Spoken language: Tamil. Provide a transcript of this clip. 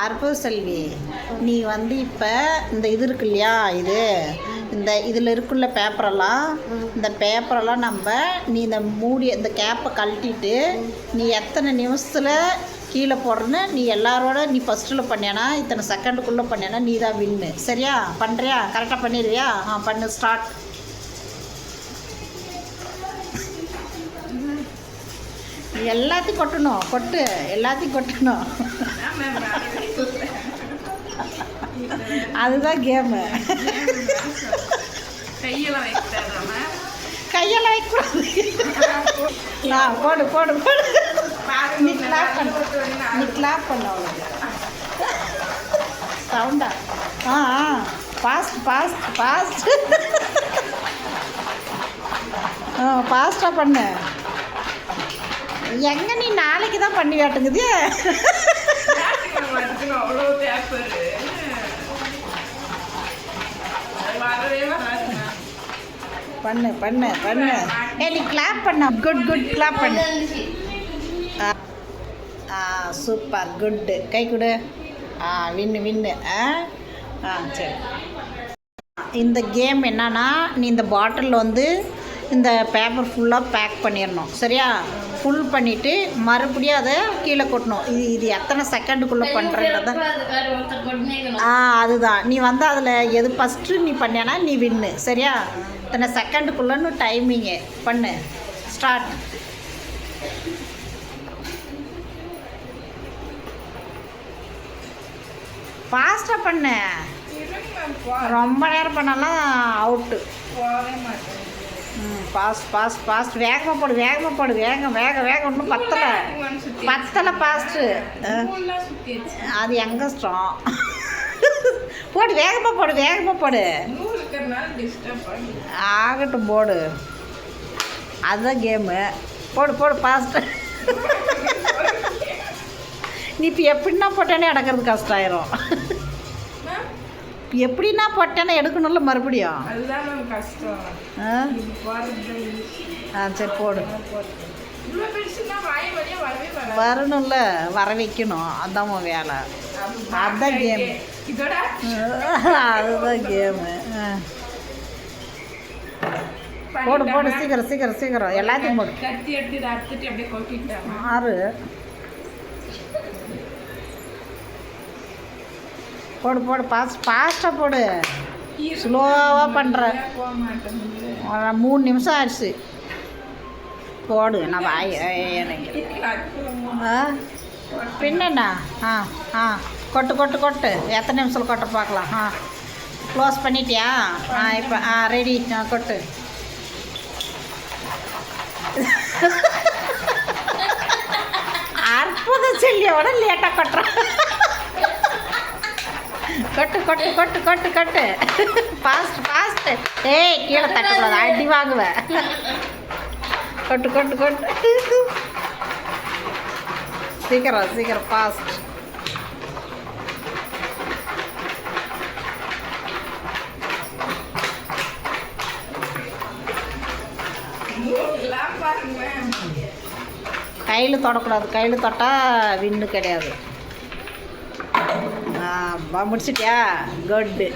அற்புத செல்வி, நீ வந்து இப்போ இந்த இது இருக்கு இல்லையா, இதில் இருக்குள்ள பேப்பரெல்லாம், இந்த பேப்பரெல்லாம் நீ இந்த இந்த கேப்பை கழட்டிட்டு நீ எத்தனை நிமிஷத்தில் கீழே போடுறன்னு நீ எல்லாரோட நீ ஃபஸ்ட்டில் பண்ணியானா இத்தனை செகண்டுக்குள்ளே பண்ணியானா நீ தான் வின்னு. சரியா? பண்ணுறியா? கரெக்டாக பண்ணிடுவியா? பண்ணு. ஸ்டார்ட். எல்லாத்தையும் கொட்டணும். எல்லாத்தையும் கொட்டணும். அதுதான் கேமு. கையெல்லாம் வைக்கக்கூடாது. போடு போடு போடு. நீ கிளாப் பண்ண அவ்வளோ சவுண்டா. Fast fast fast. ஃபாஸ்ட்டாக பண்ணு. எங்கே நீ நாளைக்கு தான் பண்ணி காட்டுங்குது. பண்ணு பண்ணு பண்ணு. நீ கிளாப் பண்ண. Good good. கிளாப் பண்ணு. சூப்பர். குட்டு. கை கொடு. வின்னு. சரி. இந்த கேம் என்னன்னா, நீ இந்த பாட்டிலில் வந்து இந்த பேப்பர் ஃபுல்லாக பேக் பண்ணிடணும். சரியா? ஃபுல் பண்ணிவிட்டு மறுபடியும் அதை கீழே கொட்டணும். இது எத்தனை செகண்டுக்குள்ளே பண்ணுறத அதுதான். நீ வந்து அதில் எது ஃபஸ்ட்டு நீ பண்ணியானா நீ வின்னு. சரியா? இத்தனை செகண்டுக்குள்ளேன்னு டைமிங்கு பண்ணு. ஸ்டார்ட். ஃபாஸ்ட்டாக பண்ணு. ரொம்ப நேரம் பண்ணாலாம் அவுட்டு. ஃபாஸ்ட். வேகமாக போடு. வேகம். ஒன்றும் பத்தலை ஃபாஸ்ட்டு. அது எங்க இஷ்டம். போடு. வேகமாக போடு. ஆகட்டும் போடு. அதுதான் கேமு. போடு ஃபாஸ்ட்டு. நீ இப்போ எப்படின்னா போட்டேனே அடக்கிறது கஷ்டம் ஆயிரும். எப்படின்னா போட்டேன்னா எடுக்கணும்ல மறுபடியும். சரி போடு. வரணும்ல, வர வைக்கணும். அதான் உன் வேலை. அதுதான் கேமு. அதுதான் கேமு. போடு. சீக்கிரம் எல்லாத்தையும் போடு. 6 போடு. ஃபாஸ்ட்டாக போடு. ஸ்லோவாக பண்ணுற. 3 நிமிஷம் ஆயிடுச்சு. போடு. நான் எனக்கு பின்னண்ணா. கொட்டு. எத்தனை நிமிஷம் கொட்ட பார்க்கலாம். க்ளோஸ் பண்ணிட்டியா? இப்போ ரெடி. கொட்டு. அற்புத செல்லியோட லேட்டாக கொட்டுறான். கொட்டு. ஃபாஸ்ட். கீழே தட்டக்கூடாது, அடி வாங்குவேன். கொட்டு. சீக்கிரம் ஃபாஸ்ட். கையில் தொடக்கூடாது. கையில் தொட்டால் வின்னு கிடையாது. முடிச்சிட்டியா? குட்டு.